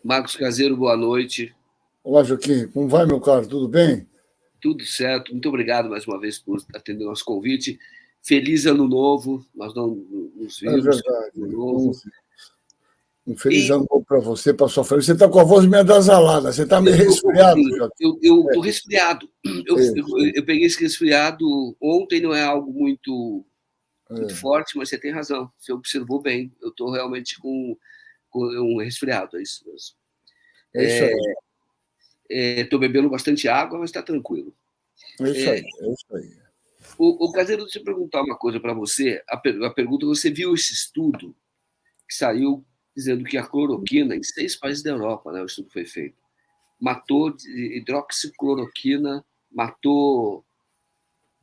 Marcos Caseiro, boa noite. Olá, Joaquim. Como vai, meu caro? Tudo bem? Tudo certo. Muito obrigado mais uma vez por atender o nosso convite. Feliz ano novo. Nós não nos É vimos. Feliz ano verdade. novo. Um feliz E ano novo para você, para sua família. Você está com a voz meio adasalada. Você está meio resfriado, Joaquim. eu tô resfriado. Isso, Eu peguei esse resfriado ontem, não é algo muito é, forte, mas você tem razão. Você observou bem. Eu estou realmente com um resfriado, é isso mesmo. é isso aí. Estou bebendo bastante água, mas está tranquilo. É isso É, aí. É isso aí. o Caseiro, deixa eu perguntar uma coisa para você. A pergunta: você viu esse estudo que saiu dizendo que a cloroquina, em 6 países da Europa, né, o estudo foi feito, matou hidroxicloroquina, matou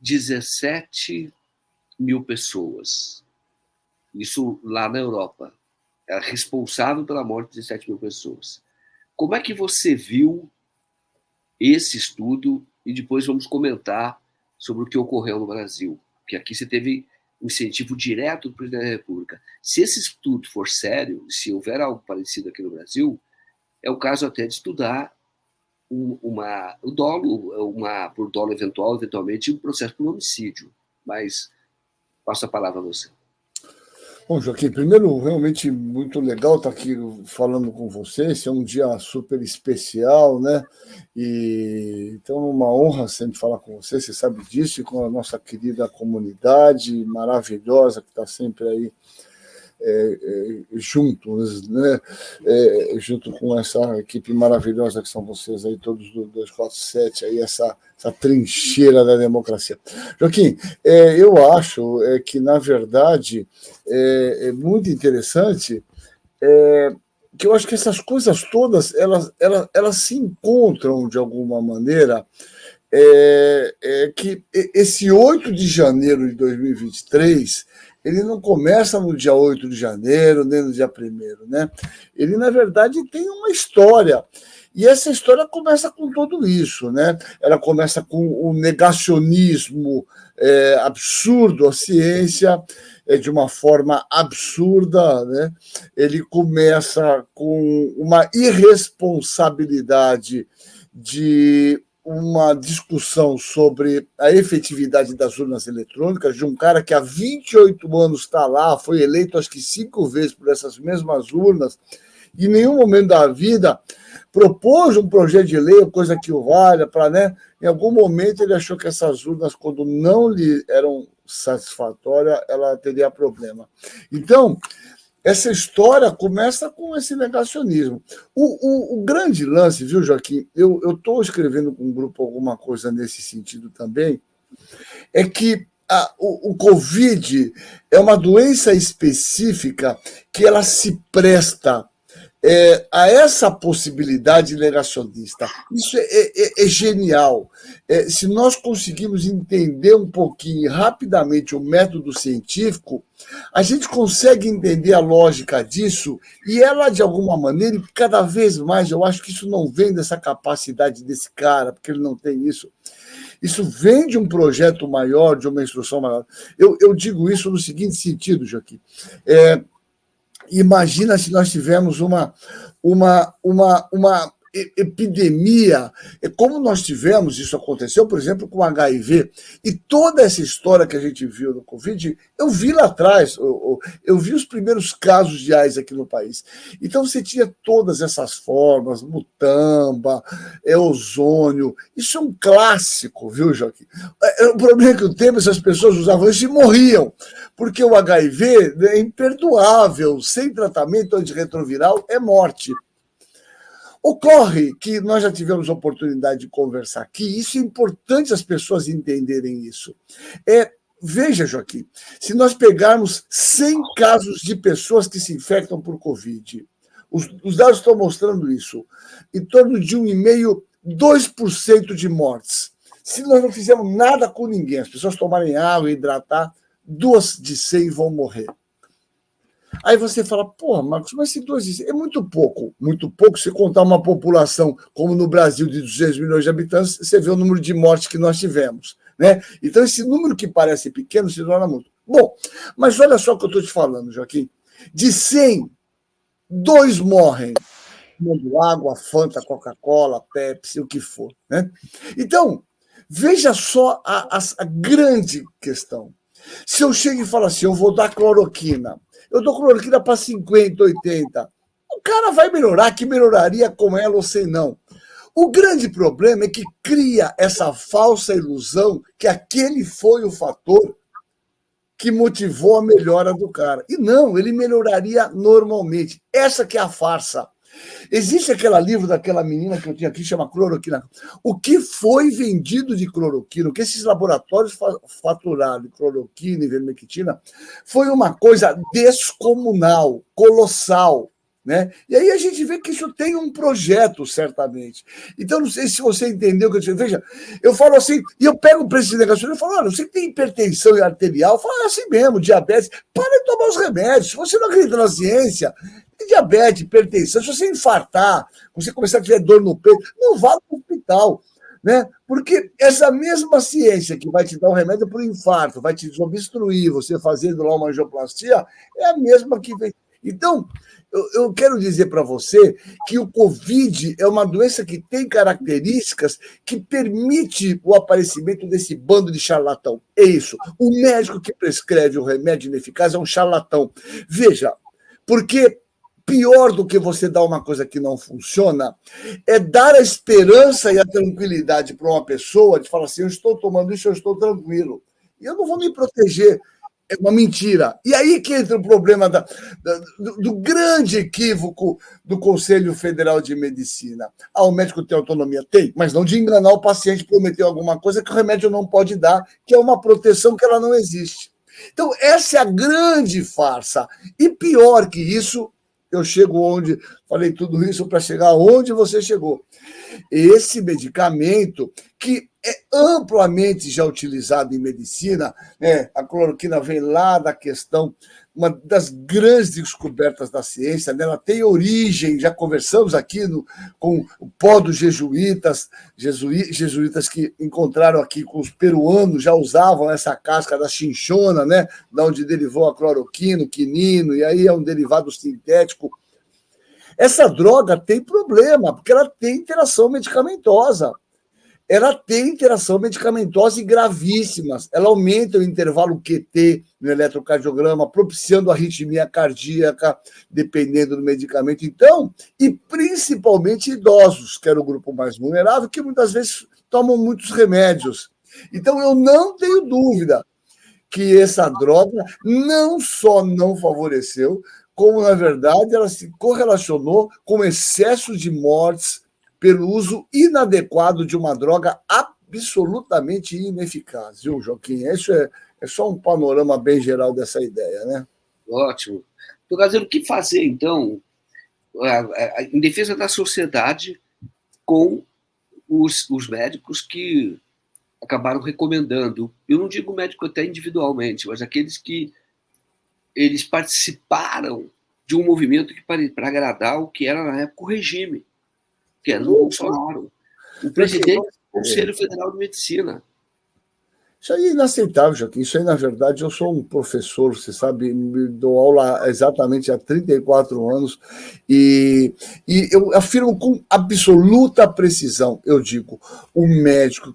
17 mil pessoas. Isso lá na Europa. Era responsável pela morte de 17 mil pessoas. Como é que você viu esse estudo? E depois vamos comentar sobre o que ocorreu no Brasil. Porque aqui você teve um incentivo direto do presidente da República. Se esse estudo for sério, se houver algo parecido aqui no Brasil, é o caso até de estudar o dolo, por dolo eventual, eventualmente, um processo por homicídio. Mas passo a palavra a você. Bom, Joaquim, primeiro, realmente muito legal estar aqui falando com você. Esse é um dia super especial, né? Então, é uma honra sempre falar com você, você sabe disso, e com a nossa querida comunidade maravilhosa que está sempre aí juntos, né? Junto com essa equipe maravilhosa que são vocês aí, todos do 247, aí essa trincheira da democracia. Joaquim, eu acho que, na verdade, é muito interessante, que eu acho que essas coisas todas, elas se encontram de alguma maneira, que esse 8 de janeiro de 2023 ele não começa no dia 8 de janeiro, nem no dia 1º, né? Ele, na verdade, tem uma história. E essa história começa com tudo isso, né? Ela começa com o negacionismo absurdo à ciência, de uma forma absurda, né? Ele começa com uma irresponsabilidade de uma discussão sobre a efetividade das urnas eletrônicas, de um cara que há 28 anos está lá, foi eleito acho que 5 vezes por essas mesmas urnas, e em nenhum momento da vida propôs um projeto de lei, coisa que o valha, para, né? Em algum momento ele achou que essas urnas, quando não lhe eram satisfatórias, ela teria problema. Então, essa história começa com esse negacionismo. O grande lance, viu, Joaquim? Eu estou escrevendo com um grupo alguma coisa nesse sentido também, é que o Covid é uma doença específica que ela se presta a essa possibilidade negacionista. Isso é genial. Se nós conseguimos entender um pouquinho rapidamente o método científico, a gente consegue entender a lógica disso e ela, de alguma maneira, e cada vez mais, eu acho que isso não vem dessa capacidade desse cara, porque ele não tem isso. Isso vem de um projeto maior, de uma instrução maior. Eu digo isso no seguinte sentido, Joaquim. Imagina se nós tivermos uma epidemia, como nós tivemos, isso aconteceu, por exemplo, com o HIV, e toda essa história que a gente viu no Covid, eu vi lá atrás, eu vi os primeiros casos de AIDS aqui no país. Então você tinha todas essas formas, mutamba, ozônio, isso é um clássico, viu, Joaquim? O problema é que o tempo essas pessoas usavam isso e morriam, porque o HIV é imperdoável, sem tratamento antirretroviral é morte. Ocorre que nós já tivemos a oportunidade de conversar aqui, isso é importante as pessoas entenderem isso. Veja, Joaquim, se nós pegarmos 100 casos de pessoas que se infectam por Covid, os dados estão mostrando isso, em torno de 1,5%, 2% de mortes. Se nós não fizermos nada com ninguém, as pessoas tomarem água, hidratar, 2 de 100 vão morrer. Aí você fala, pô, Marcos, mas se 2 de 100 é muito pouco se contar uma população como no Brasil de 200 milhões de habitantes, você vê o número de mortes que nós tivemos, né? Então esse número que parece pequeno se torna muito. Bom, mas olha só o que eu estou te falando, Joaquim. De 100, 2 morrem. tomando água, Fanta, Coca-Cola, Pepsi, o que for. Né? Então, veja só a grande questão. Se eu chego e falo assim, eu vou dar cloroquina, eu dou cloroquina para 50, 80, o cara vai melhorar, que melhoraria com ela ou sem não. O grande problema é que cria essa falsa ilusão que aquele foi o fator que motivou a melhora do cara. E não, ele melhoraria normalmente. Essa que é a farsa. Existe aquele livro daquela menina que eu tinha aqui, chama Cloroquina. O que foi vendido de cloroquina, o que esses laboratórios faturaram de cloroquina e vermectina, foi uma coisa descomunal, colossal. Né? E aí a gente vê que isso tem um projeto, certamente. Então, não sei se você entendeu o que eu disse. Veja, eu falo assim, e eu pego o preço de negação e falo, olha, você tem hipertensão arterial? Eu falo, assim mesmo, diabetes, para de tomar os remédios. Se você não acredita na ciência, tem diabetes, hipertensão, se você infartar, você começar a ter dor no peito, não vá para o hospital. Né? Porque essa mesma ciência que vai te dar um remédio para o infarto, vai te desobstruir, você fazendo lá uma angioplastia, é a mesma que vem. Então, eu quero dizer para você que o Covid é uma doença que tem características que permite o aparecimento desse bando de charlatão. É isso. O médico que prescreve o remédio ineficaz é um charlatão. Veja, porque pior do que você dar uma coisa que não funciona é dar a esperança e a tranquilidade para uma pessoa de falar assim, eu estou tomando isso, eu estou tranquilo. E eu não vou me proteger. É uma mentira. E aí que entra o problema do grande equívoco do Conselho Federal de Medicina. Ah, o médico tem autonomia? Tem, mas não de enganar o paciente, prometer alguma coisa que o remédio não pode dar, que é uma proteção que ela não existe. Então, essa é a grande farsa. E pior que isso, eu chego onde... Falei tudo isso para chegar onde você chegou. Esse medicamento que é amplamente já utilizado em medicina, né? A cloroquina vem lá da questão, uma das grandes descobertas da ciência, né? Ela tem origem, já conversamos aqui com o pó dos jesuítas que encontraram aqui com os peruanos, já usavam essa casca da chinchona, né? Da onde derivou a cloroquina, o quinino, e aí é um derivado sintético. Essa droga tem problema, porque ela tem interação medicamentosa. Ela tem interação medicamentosa e gravíssimas. Ela aumenta o intervalo QT no eletrocardiograma, propiciando arritmia cardíaca, dependendo do medicamento. Então, e principalmente idosos, que era o grupo mais vulnerável, que muitas vezes tomam muitos remédios. Então, eu não tenho dúvida que essa droga não só não favoreceu, como, na verdade, ela se correlacionou com excesso de mortes pelo uso inadequado de uma droga absolutamente ineficaz. Viu, Joaquim? Isso é só um panorama bem geral dessa ideia, né? Ótimo. Estou dizendo o que fazer, então, em defesa da sociedade com os médicos que acabaram recomendando. Eu não digo médico até individualmente, mas aqueles que eles participaram de um movimento que para agradar o que era, na época, o regime, que era do Bolsonaro, o presidente do Conselho Federal de Medicina. Isso aí é inaceitável, Joaquim. Isso aí, na verdade, eu sou um professor, você sabe, dou aula exatamente há 34 anos e eu afirmo com absoluta precisão, eu digo, o médico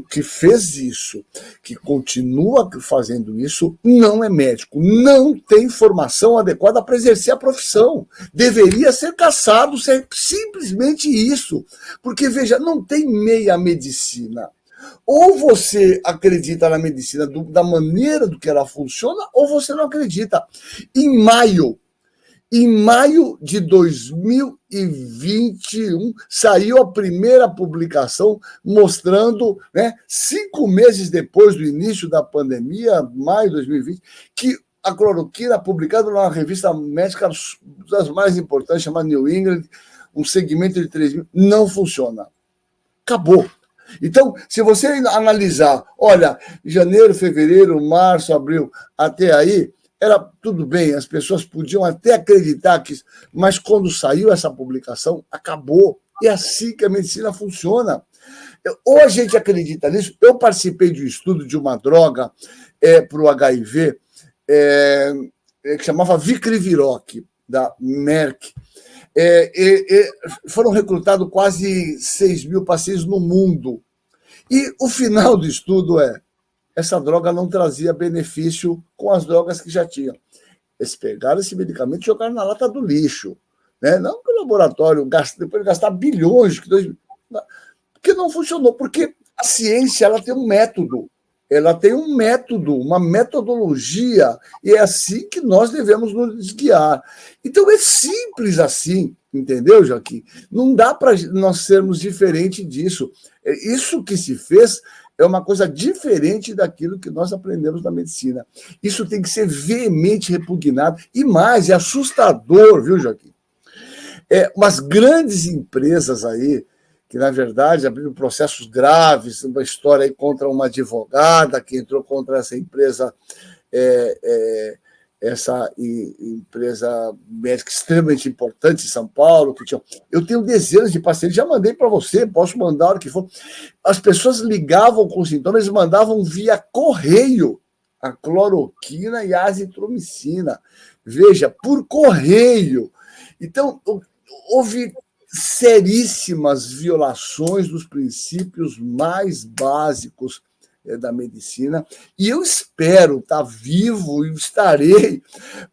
que fez isso, que continua fazendo isso, não é médico, não tem formação adequada para exercer a profissão. Deveria ser cassado, ser simplesmente isso. Porque, veja, não tem meia medicina. Ou você acredita na medicina da maneira do que ela funciona, ou você não acredita. Em maio de 2021, saiu a primeira publicação mostrando, né, 5 meses depois do início da pandemia, maio de 2020, que a cloroquina, publicada numa revista médica das mais importantes, chamada New England, um segmento de 3 mil, não funciona. Acabou. Então, se você analisar, olha, janeiro, fevereiro, março, abril, até aí, era tudo bem, as pessoas podiam até acreditar que... Mas quando saiu essa publicação, acabou. É assim que a medicina funciona. Ou a gente acredita nisso. Eu participei de um estudo de uma droga para o HIV, que chamava Vicriviroc, da Merck. foram recrutados quase 6 mil pacientes no mundo. E o final do estudo essa droga não trazia benefício com as drogas que já tinham. Eles pegaram esse medicamento e jogaram na lata do lixo. Né? Não que o laboratório, depois de gastar bilhões, porque não funcionou, porque a ciência ela tem um método. Ela tem um método, uma metodologia, e é assim que nós devemos nos guiar. Então, é simples assim, entendeu, Joaquim? Não dá para nós sermos diferentes disso. Isso que se fez é uma coisa diferente daquilo que nós aprendemos na medicina. Isso tem que ser veemente repugnado, e mais, é assustador, viu, Joaquim? Umas grandes empresas aí, que, na verdade, abriram processos graves, uma história aí contra uma advogada que entrou contra essa empresa, essa empresa médica extremamente importante em São Paulo. Eu tenho dezenas de pacientes, já mandei para você, posso mandar a hora que for. As pessoas ligavam com sintomas, eles mandavam via correio a cloroquina e a azitromicina. Veja, por correio. Então, houve seríssimas violações dos princípios mais básicos da medicina, e eu espero estar vivo e estarei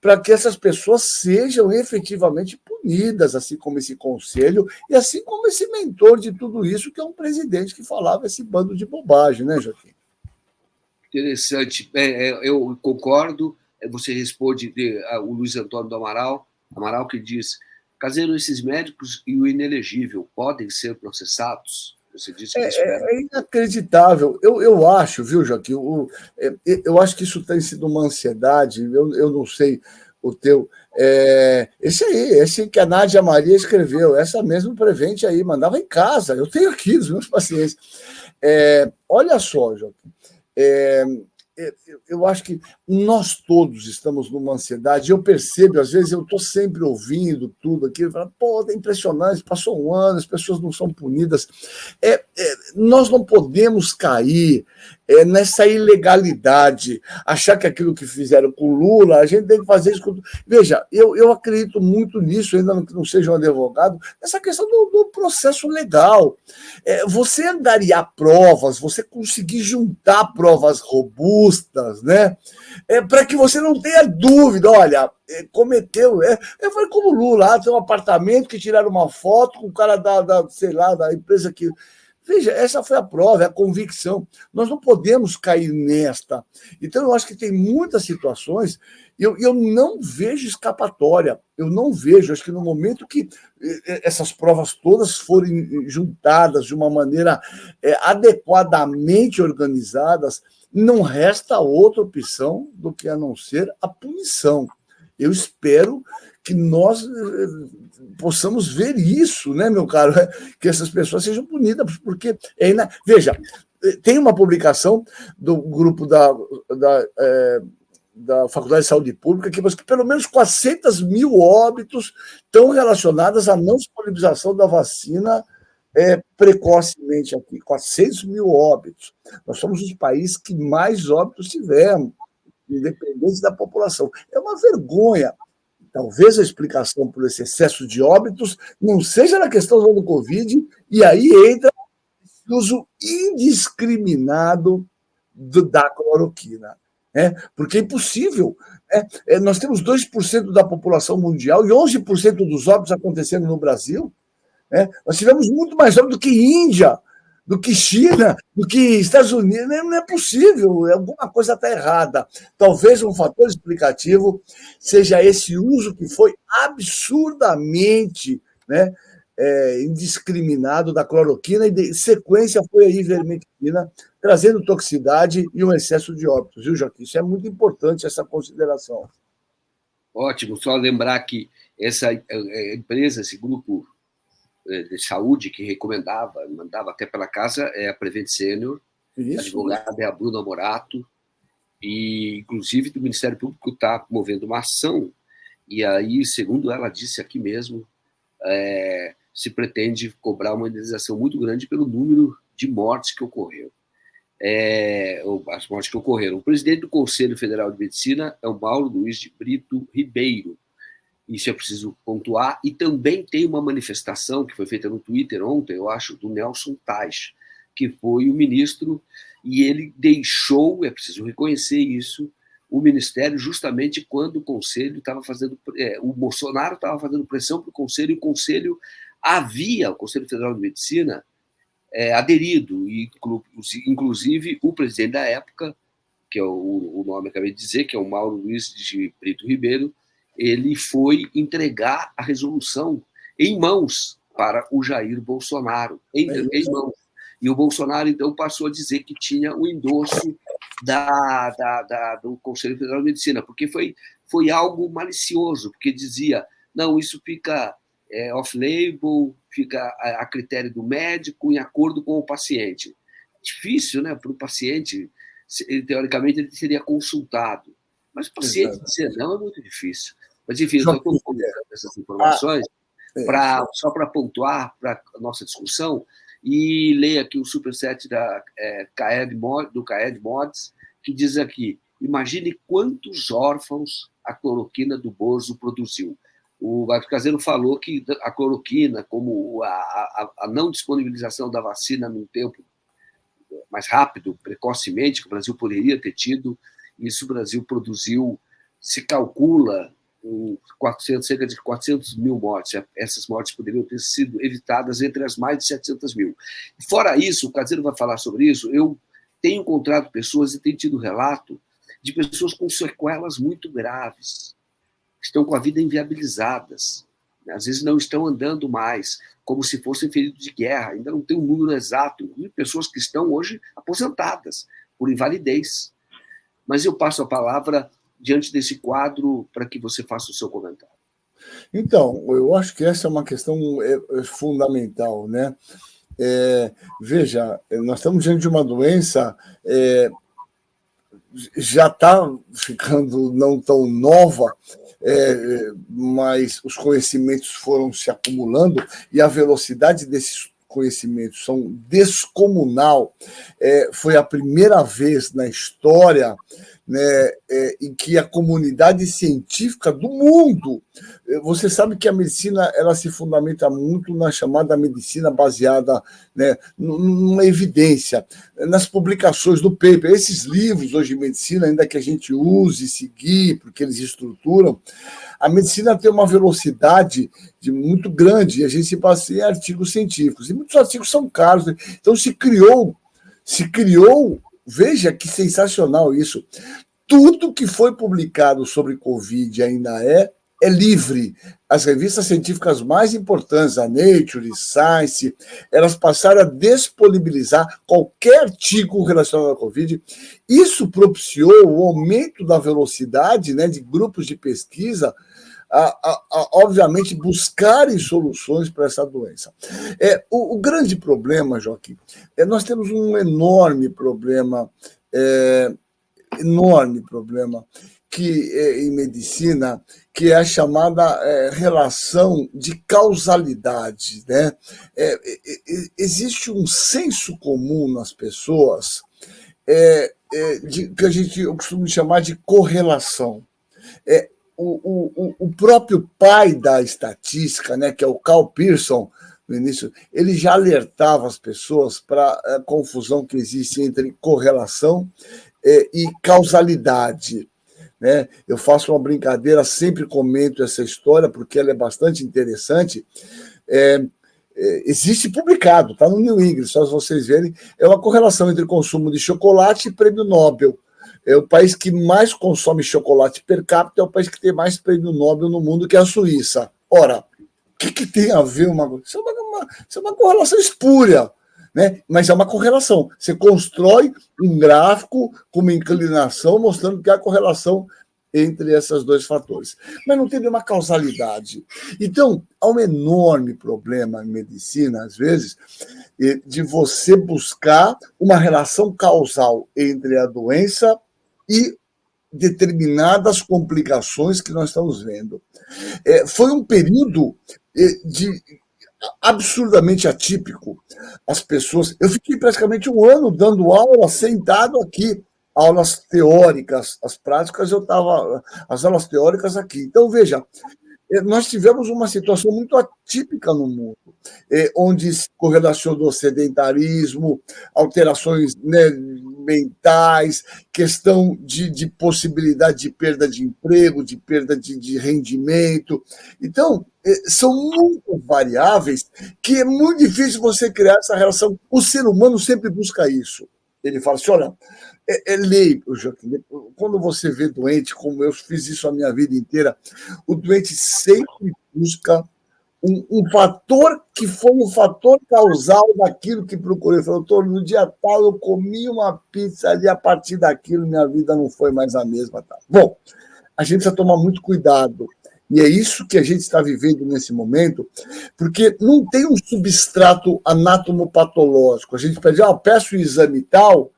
para que essas pessoas sejam efetivamente punidas, assim como esse conselho e assim como esse mentor de tudo isso, que é um presidente que falava esse bando de bobagem, né, Joaquim? Interessante. Eu concordo. Você responde o Luiz Antônio do Amaral que diz: Caseiro, esses médicos e o inelegível podem ser processados? Você disse que espera. É inacreditável. Eu acho, viu, Joaquim? Eu acho que isso tem sido uma ansiedade. Eu não sei o teu. Esse que a Nádia Maria escreveu, essa mesmo Prevente aí, mandava em casa. Eu tenho aqui os meus pacientes. Olha só, Joaquim. Eu acho que nós todos estamos numa ansiedade. Eu percebo, às vezes, eu estou sempre ouvindo tudo aqui, falo, pô, é impressionante, passou um ano, as pessoas não são punidas. Nós não podemos cair nessa ilegalidade, achar que aquilo que fizeram com o Lula, a gente tem que fazer isso com... Veja, eu acredito muito nisso, ainda que não seja um advogado, nessa questão do processo legal. Você angariar provas, você conseguir juntar provas robustas, né? Para que você não tenha dúvida, olha, cometeu... Foi como o Lula, tem um apartamento que tiraram uma foto com o cara sei lá, da empresa que... Veja, essa foi a prova, é a convicção. Nós não podemos cair nesta. Então, eu acho que tem muitas situações, eu não vejo escapatória, eu não vejo. Acho que no momento que essas provas todas forem juntadas de uma maneira adequadamente organizadas, não resta outra opção do que a não ser a punição. Eu espero que nós possamos ver isso, né, meu caro? Que essas pessoas sejam punidas, porque... Veja, tem uma publicação do grupo da Faculdade de Saúde Pública que pelo menos 400 mil óbitos estão relacionados à não disponibilização da vacina precocemente aqui. 400 mil óbitos. Nós somos os países que mais óbitos tivemos, independente da população. É uma vergonha. Talvez a explicação por esse excesso de óbitos não seja na questão do Covid, e aí entra o uso indiscriminado da cloroquina. Porque é impossível. Nós temos 2% da população mundial e 11% dos óbitos acontecendo no Brasil. Nós tivemos muito mais óbitos do que Índia, do que China, do que Estados Unidos. Não é possível, alguma coisa está errada. Talvez um fator explicativo seja esse uso que foi absurdamente indiscriminado da cloroquina, e de sequência foi a ivermectina, trazendo toxicidade e um excesso de óbitos, viu, Joaquim? Isso é muito importante, essa consideração. Ótimo, só lembrar que essa empresa, esse grupo de saúde que recomendava, mandava até pela casa, é a Prevent Senior, a advogada é a Bruna Morato, e inclusive do Ministério Público está promovendo uma ação, e aí, segundo ela disse aqui mesmo, se pretende cobrar uma indenização muito grande pelo número de mortes que ocorreu. As mortes que ocorreram. O presidente do Conselho Federal de Medicina é o Mauro Luiz de Brito Ribeiro. Isso é preciso pontuar. E também tem uma manifestação que foi feita no Twitter ontem, eu acho, do Nelson Taj, que foi o ministro, e ele deixou, é preciso reconhecer isso, o ministério justamente quando o Conselho estava fazendo... o Bolsonaro estava fazendo pressão para o Conselho, e o Conselho o Conselho Federal de Medicina, aderido, e inclusive o presidente da época, que é o nome que eu acabei de dizer, que é o Mauro Luiz de Brito Ribeiro, ele foi entregar a resolução em mãos para o Jair Bolsonaro, em mãos. E o Bolsonaro, então, passou a dizer que tinha o endosso do Conselho Federal de Medicina, porque foi algo malicioso, porque dizia, não, isso fica off-label, fica a critério do médico, em acordo com o paciente. Difícil, né, para o paciente, teoricamente, ele seria consultado. Mas o paciente dizer não é muito difícil. Mas, enfim, eu estou colocando essas informações só para pontuar para a nossa discussão, e leia aqui o superchat do Caed Mods, que diz aqui, imagine quantos órfãos a cloroquina do Bozo produziu. O Marcos Caseiro falou que a cloroquina, como a não disponibilização da vacina num tempo mais rápido, precocemente, que o Brasil poderia ter tido, isso o Brasil produziu, se calcula, cerca de 400 mil mortes. Essas mortes poderiam ter sido evitadas entre as mais de 700 mil. Fora isso, o Caseiro vai falar sobre isso, eu tenho encontrado pessoas e tenho tido relato de pessoas com sequelas muito graves, que estão com a vida inviabilizadas, às vezes não estão andando mais, como se fossem feridos de guerra, ainda não tem um número exato, e pessoas que estão hoje aposentadas por invalidez. Mas eu passo a palavra diante desse quadro para que você faça o seu comentário. Então, eu acho que essa é uma questão fundamental, né? Veja, nós estamos diante de uma doença já está ficando não tão nova, mas os conhecimentos foram se acumulando e a velocidade desses conhecimentos são descomunal. Foi a primeira vez na história, né, em que a comunidade científica do mundo, você sabe que a medicina ela se fundamenta muito na chamada medicina baseada, né, numa evidência, nas publicações do paper. Esses livros hoje de medicina, ainda que a gente use, seguir, porque eles estruturam, a medicina tem uma velocidade muito grande e a gente se baseia em artigos científicos. E muitos artigos são caros. Então se criou, veja que sensacional isso. Tudo que foi publicado sobre Covid ainda é livre. As revistas científicas mais importantes, a Nature, Science, elas passaram a disponibilizar qualquer artigo relacionado à Covid. Isso propiciou o aumento da velocidade, né, de grupos de pesquisa, obviamente, buscarem soluções para essa doença. O grande problema, Joaquim, nós temos um enorme problema em medicina, que é a chamada relação de causalidade, né? Existe um senso comum nas pessoas que eu costumo chamar de correlação. O próprio pai da estatística, né, que é o Carl Pearson, no início, ele já alertava as pessoas para a confusão que existe entre correlação e causalidade. Né? Eu faço uma brincadeira, sempre comento essa história, porque ela é bastante interessante. Existe publicado, está no New England, só vocês verem, é uma correlação entre consumo de chocolate e prêmio Nobel. O país que mais consome chocolate per capita é o país que tem mais prêmio Nobel no mundo, que é a Suíça. Ora, o que tem a ver isso é uma correlação espúria, né? Mas é uma correlação. Você constrói um gráfico com uma inclinação mostrando que há correlação entre esses dois fatores. Mas não tem nenhuma causalidade. Então, há um enorme problema em medicina, às vezes, de você buscar uma relação causal entre a doença e determinadas complicações que nós estamos vendo. Foi um período absurdamente atípico. As pessoas... Eu fiquei praticamente um ano dando aula, sentado aqui, aulas teóricas, as práticas eu estava... As aulas teóricas aqui. Então, veja, nós tivemos uma situação muito atípica no mundo, onde se correlacionou sedentarismo, alterações, né, mentais, questão de possibilidade de perda de emprego, de perda de rendimento. Então, são muitas variáveis que é muito difícil você criar essa relação. O ser humano sempre busca isso. Ele fala assim, olha, lei, Joaquim, quando você vê doente, como eu fiz isso a minha vida inteira, o doente sempre busca um fator que foi o fator causal daquilo que procurei. Ele falou, doutor, no dia tal eu comi uma pizza ali, a partir daquilo minha vida não foi mais a mesma. Tá? Bom, a gente precisa tomar muito cuidado. E é isso que a gente está vivendo nesse momento, porque não tem um substrato anatomopatológico. A gente pede, peço o exame tal,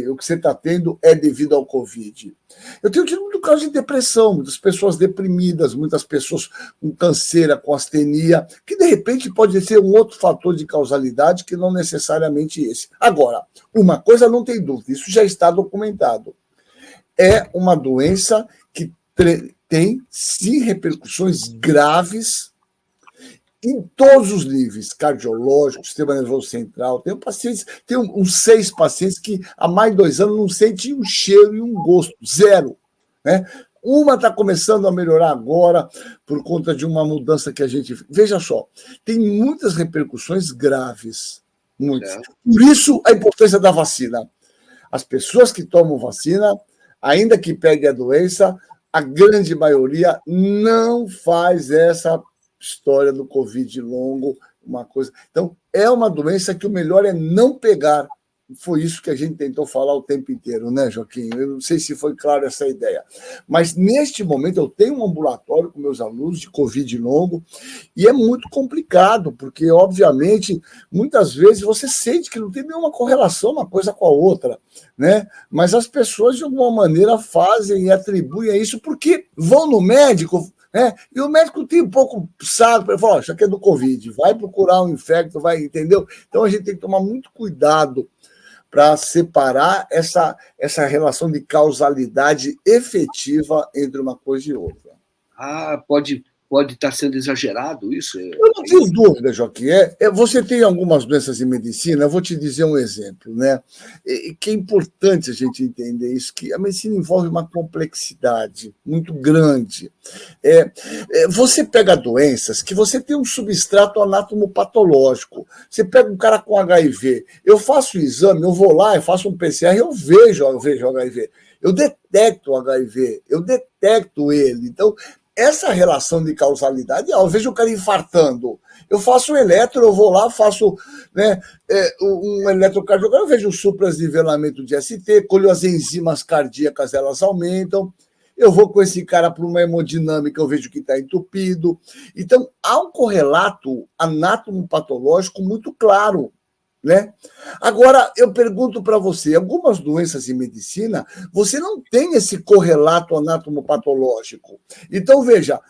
o que você está tendo é devido ao Covid. Eu tenho tido muito caso de depressão, muitas pessoas deprimidas, muitas pessoas com canseira, com astenia, que de repente pode ser um outro fator de causalidade que não necessariamente esse. Agora, uma coisa não tem dúvida, isso já está documentado. É uma doença que tem, sim, repercussões graves em todos os níveis, cardiológico, sistema nervoso central. Tenho pacientes, tenho uns 6 pacientes que há mais de 2 anos não sentem um cheiro e um gosto, zero. Né? Uma está começando a melhorar agora por conta de uma mudança que a gente... Veja só, tem muitas repercussões graves, muitas. Por isso, a importância da vacina. As pessoas que tomam vacina, ainda que peguem a doença, a grande maioria não faz essa história do Covid longo, uma coisa. Então, é uma doença que o melhor é não pegar. Foi isso que a gente tentou falar o tempo inteiro, né, Joaquim? Eu não sei se foi claro essa ideia. Mas, neste momento, eu tenho um ambulatório com meus alunos de Covid longo e é muito complicado, porque, obviamente, muitas vezes você sente que não tem nenhuma correlação uma coisa com a outra, né? Mas as pessoas, de alguma maneira, fazem e atribuem a isso porque vão no médico... E o médico tem um pouco saco para falar, isso aqui é do Covid, vai procurar um infecto, vai, entendeu? Então a gente tem que tomar muito cuidado para separar essa relação de causalidade efetiva entre uma coisa e outra. Pode estar sendo exagerado isso? Eu não tenho dúvida, Joaquim. Você tem algumas doenças em medicina, eu vou te dizer um exemplo, né? Que é importante a gente entender isso, que a medicina envolve uma complexidade muito grande. Você pega doenças que você tem um substrato anatomopatológico. Você pega um cara com HIV, eu faço o exame, eu vou lá, eu faço um PCR, eu vejo HIV. Eu detecto o HIV, eu detecto ele. Então, essa relação de causalidade, eu vejo o cara infartando. Eu faço um eletro, eu vou lá, faço, né, um eletrocardiograma, eu vejo o supranivelamento de ST, colho as enzimas cardíacas, elas aumentam. Eu vou com esse cara para uma hemodinâmica, eu vejo que está entupido. Então, há um correlato anatomopatológico muito claro. Né? Agora, eu pergunto para você, algumas doenças em medicina, você não tem esse correlato anatomopatológico. Então, veja,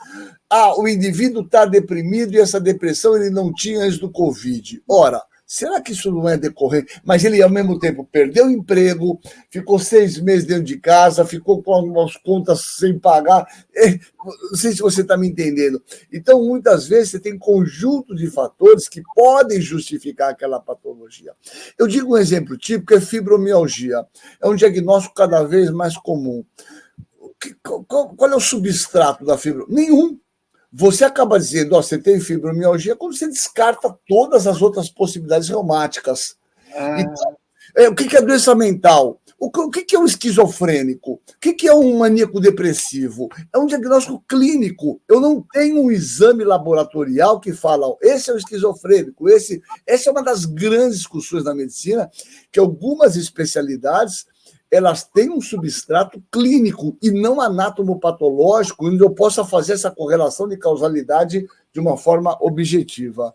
o indivíduo está deprimido e essa depressão ele não tinha antes do Covid. Ora, será que isso não é decorrente? Mas ele, ao mesmo tempo, perdeu o emprego, ficou 6 meses dentro de casa, ficou com algumas contas sem pagar. Não sei se você está me entendendo. Então, muitas vezes, você tem conjunto de fatores que podem justificar aquela patologia. Eu digo um exemplo típico, é fibromialgia. É um diagnóstico cada vez mais comum. Qual é o substrato da fibromialgia? Nenhum. Você acaba dizendo, você tem fibromialgia, quando você descarta todas as outras possibilidades reumáticas. Então, o que é doença mental? O que é um esquizofrênico? O que é um maníaco depressivo? É um diagnóstico clínico. Eu não tenho um exame laboratorial que fala, esse é o esquizofrênico. Essa é uma das grandes discussões da medicina, que algumas especialidades elas têm um substrato clínico e não anatomopatológico, onde eu possa fazer essa correlação de causalidade de uma forma objetiva.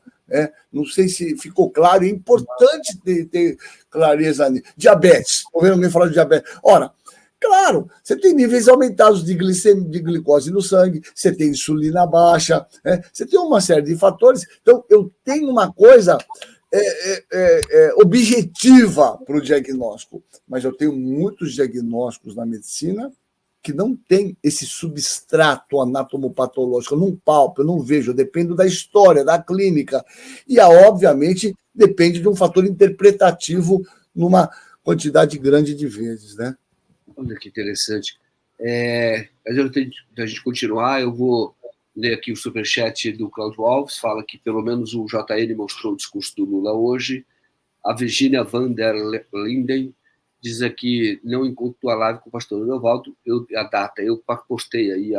Não sei se ficou claro, é importante ter clareza nisso. Diabetes, estou vendo alguém falar de diabetes. Ora, claro, você tem níveis aumentados de glicose no sangue, você tem insulina baixa, você tem uma série de fatores. Então, eu tenho uma coisa objetiva para o diagnóstico, mas eu tenho muitos diagnósticos na medicina que não tem esse substrato anatomopatológico, eu não palpo, eu não vejo, eu dependo da história, da clínica. E, obviamente, depende de um fator interpretativo numa quantidade grande de vezes, né? Olha que interessante. Antes da gente continuar, eu vou ler aqui o superchat do Cláudio Alves, fala que pelo menos o JN mostrou o discurso do Lula hoje. A Virginia van der Linden diz aqui, não encontro a live com o pastor Ariovaldo, a data, eu postei aí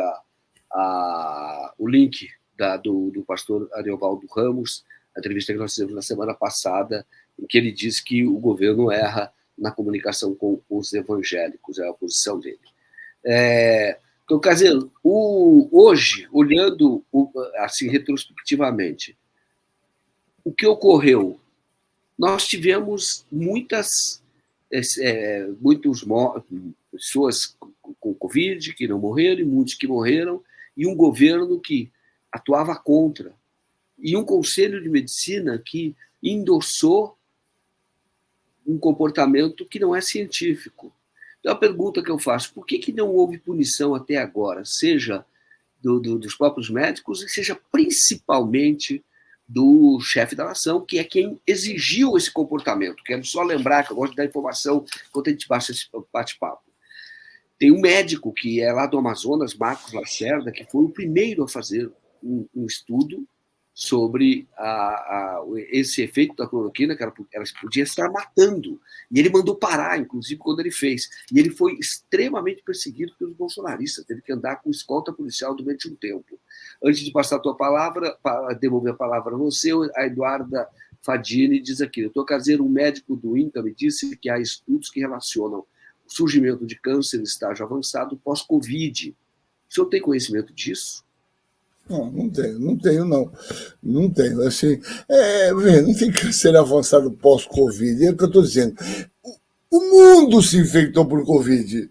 o link do pastor Ariovaldo Ramos, a entrevista que nós fizemos na semana passada, em que ele diz que o governo erra na comunicação com os evangélicos, é a posição dele. Então, Caseiro, hoje, olhando assim retrospectivamente, o que ocorreu? Nós tivemos muitas pessoas com Covid que não morreram e muitos que morreram, e um governo que atuava contra, e um conselho de medicina que endossou um comportamento que não é científico. Então, a pergunta que eu faço, por que não houve punição até agora, seja dos próprios médicos e seja principalmente do chefe da nação, que é quem exigiu esse comportamento? Quero só lembrar, que eu gosto de dar informação enquanto a gente bate esse bate-papo. Tem um médico que é lá do Amazonas, Marcos Lacerda, que foi o primeiro a fazer um estudo sobre esse efeito da cloroquina, que ela podia estar matando. E ele mandou parar, inclusive, quando ele fez. E ele foi extremamente perseguido pelos bolsonaristas, teve que andar com escolta policial durante um tempo. Antes de passar a tua palavra, para devolver a palavra a você, a Eduarda Fadini diz aqui, doutor Caseiro, um médico do INCA me disse que há estudos que relacionam o surgimento de câncer em estágio avançado pós-Covid. O senhor tem conhecimento disso? Não tenho. Não tenho. Assim, não tem câncer avançado pós-Covid. É o que eu estou dizendo. O mundo se infectou por Covid.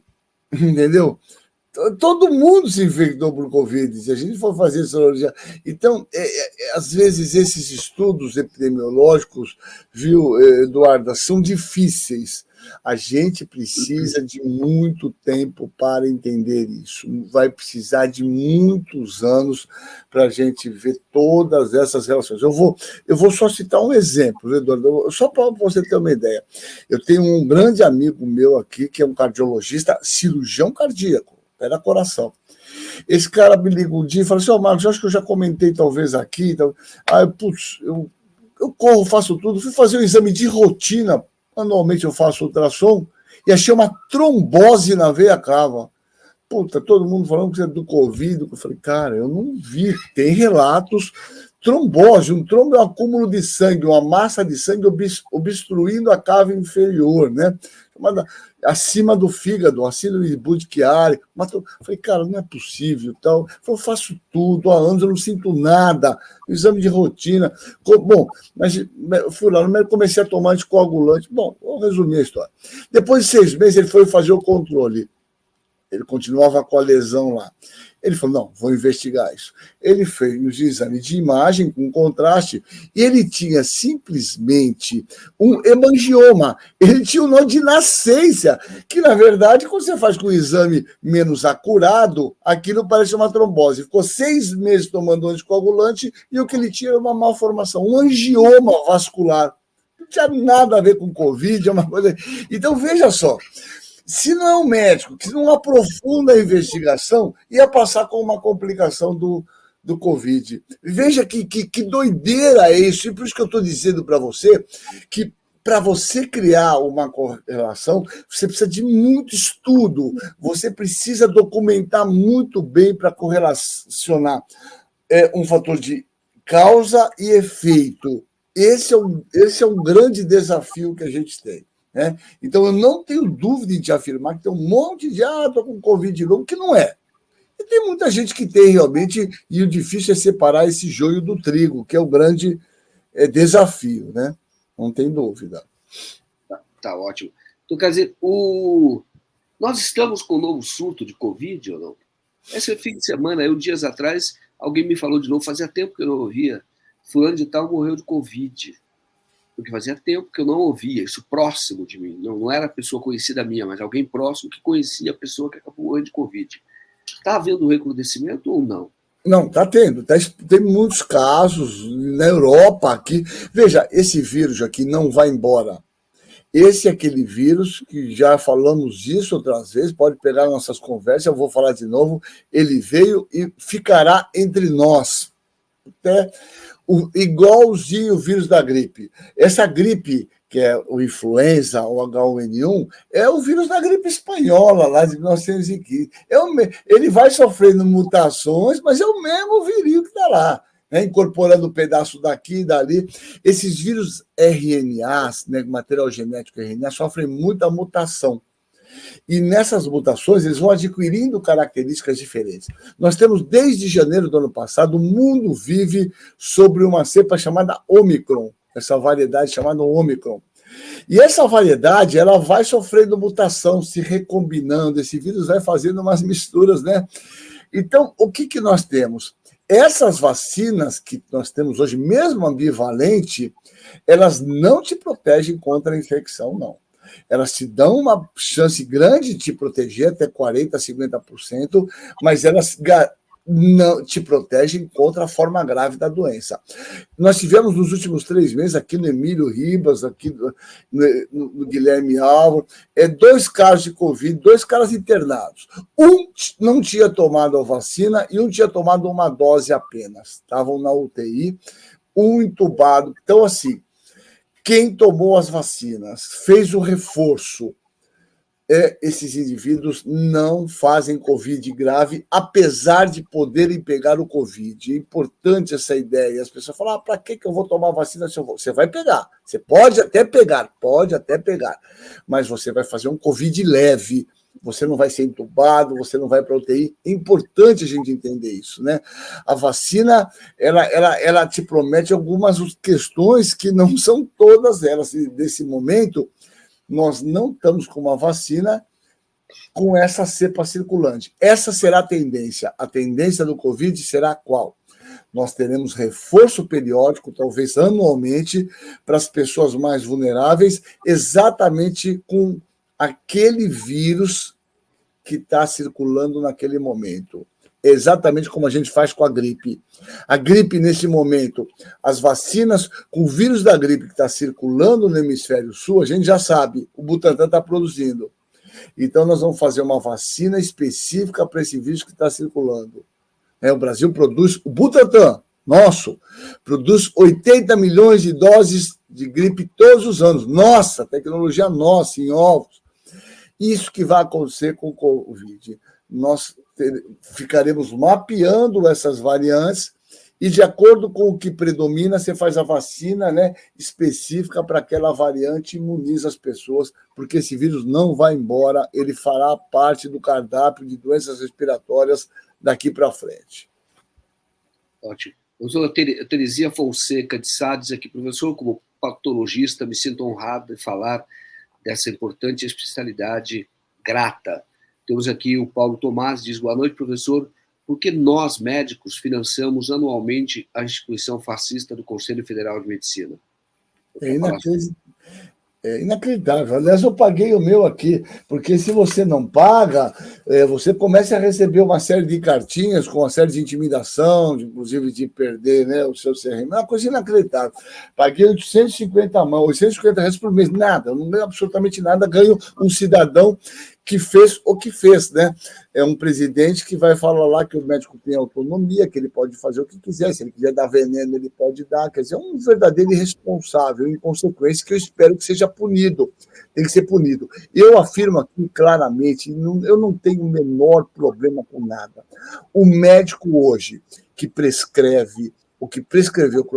Entendeu? Todo mundo se infectou por Covid. Se a gente for fazer sorologia. Então, às vezes, esses estudos epidemiológicos, viu, Eduarda, são difíceis. A gente precisa de muito tempo para entender isso. Vai precisar de muitos anos para a gente ver todas essas relações. Eu vou só citar um exemplo, Eduardo, só para você ter uma ideia. Eu tenho um grande amigo meu aqui, que é um cardiologista, cirurgião cardíaco, era coração. Esse cara me liga um dia e fala assim, Marcos, eu acho que eu já comentei talvez aqui. Eu corro, faço tudo, fui fazer um exame de rotina. Anualmente eu faço ultrassom e achei uma trombose na veia cava. Puta, todo mundo falando que é do Covid. Eu falei, cara, eu não vi. Tem relatos. Trombose, um trombo é um acúmulo de sangue, uma massa de sangue obstruindo a cava inferior, né? Acima do fígado, a síndrome de Budd-Chiari. Falei, cara, não é possível. Tal. Eu faço tudo, há anos eu não sinto nada. Exame de rotina. Bom, mas fui lá no médico, comecei a tomar anticoagulante. Bom, vou resumir a história. Depois de 6 meses, ele foi fazer o controle. Ele continuava com a lesão lá. Ele falou, não, vou investigar isso. Ele fez os exames de imagem com contraste e ele tinha simplesmente um hemangioma. Ele tinha um nó de nascência, que, na verdade, quando você faz com o exame menos acurado, aquilo parece uma trombose. Ficou 6 meses tomando anticoagulante e o que ele tinha era uma malformação, um angioma vascular. Não tinha nada a ver com Covid, é uma coisa... Então, veja só, se não é um médico, que não aprofunda a investigação, ia passar com uma complicação do Covid. Veja que doideira é isso. E por isso que eu estou dizendo para você que para você criar uma correlação, você precisa de muito estudo, você precisa documentar muito bem para correlacionar um fator de causa e efeito. Esse é um grande desafio que a gente tem. Né? Então, eu não tenho dúvida em te afirmar que tem um monte de estou com Covid novo, que não é. E tem muita gente que tem realmente, e o difícil é separar esse joio do trigo, que é o grande desafio, né? Não tem dúvida. Tá ótimo. Então, quer dizer, nós estamos com um novo surto de Covid ou não? Esse fim de semana, dias atrás, alguém me falou de novo, fazia tempo que eu não ouvia, fulano de tal morreu de Covid. porque fazia tempo que eu não ouvia isso próximo de mim. Não era pessoa conhecida minha, mas alguém próximo que conhecia a pessoa que acabou morrendo de Covid. Está havendo um recrudescimento ou não? Não, está tendo. Tem muitos casos na Europa aqui. Veja, esse vírus aqui não vai embora. Esse é aquele vírus que já falamos disso outras vezes, pode pegar nossas conversas, eu vou falar de novo. Ele veio e ficará entre nós. Até igualzinho o vírus da gripe. Essa gripe, que é o influenza, o H1N1, é o vírus da gripe espanhola, lá de 1915. Ele vai sofrendo mutações, mas é o mesmo vírus que está lá, né, incorporando um pedaço daqui e dali. Esses vírus RNAs, né, material genético RNA, sofrem muita mutação. E nessas mutações, eles vão adquirindo características diferentes. Nós temos, desde janeiro do ano passado, o mundo vive sobre uma cepa chamada Ômicron, essa variedade chamada Ômicron. E essa variedade, ela vai sofrendo mutação, se recombinando, esse vírus vai fazendo umas misturas, né? Então, o que nós temos? Essas vacinas que nós temos hoje, mesmo ambivalente, elas não te protegem contra a infecção, não. Elas te dão uma chance grande de te proteger, até 40%, 50%, mas elas não te protegem contra a forma grave da doença. Nós tivemos nos últimos 3 meses, aqui no Emílio Ribas, aqui no Guilherme Álvaro, 2 casos de Covid, 2 caras internados. Um não tinha tomado a vacina e um tinha tomado uma dose apenas. Estavam na UTI, um entubado. Então, assim, quem tomou as vacinas, fez o reforço, esses indivíduos não fazem Covid grave, apesar de poderem pegar o Covid. É importante essa ideia. As pessoas falam, para que eu vou tomar vacina se eu vou? Você vai pegar. Você pode até pegar, mas você vai fazer um Covid leve. Você não vai ser entubado, você não vai para a UTI. É importante a gente entender isso, né? A vacina, ela te promete algumas questões que não são todas elas. Nesse momento, nós não estamos com uma vacina com essa cepa circulante. Essa será a tendência. A tendência do Covid será qual? Nós teremos reforço periódico, talvez anualmente, para as pessoas mais vulneráveis, exatamente com aquele vírus que está circulando naquele momento. Exatamente como a gente faz com a gripe. A gripe, nesse momento, as vacinas com o vírus da gripe que está circulando no hemisfério sul, a gente já sabe, o Butantan está produzindo. Então, nós vamos fazer uma vacina específica para esse vírus que está circulando. O Brasil produz, o Butantan, nosso, produz 80 milhões de doses de gripe todos os anos. Nossa, tecnologia nossa, em ovos. Isso que vai acontecer com o Covid. Nós ficaremos mapeando essas variantes e, de acordo com o que predomina, você faz a vacina, né, específica para aquela variante e imuniza as pessoas, porque esse vírus não vai embora, ele fará parte do cardápio de doenças respiratórias daqui para frente. Ótimo. Professora Teresia Fonseca de Sá diz aqui, professor, como patologista, me sinto honrado de falar dessa importante especialidade grata. Temos aqui o Paulo Tomás, diz, boa noite, professor. Por que nós, médicos, financiamos anualmente a instituição fascista do Conselho Federal de Medicina? É inacreditável. Aliás, eu paguei o meu aqui, porque se você não paga, você começa a receber uma série de cartinhas com uma série de intimidação, inclusive de perder, né, o seu CRM. É uma coisa inacreditável. Paguei 850 reais por mês. Nada, eu não ganho absolutamente nada. Ganho um cidadão que fez o que fez, né? É um presidente que vai falar lá que o médico tem autonomia, que ele pode fazer o que quiser, se ele quiser dar veneno, ele pode dar. Quer dizer, é um verdadeiro irresponsável, inconsequência, que eu espero que seja punido. Tem que ser punido. Eu afirmo aqui claramente, eu não tenho o menor problema com nada. O médico hoje que prescreve, o que prescreveu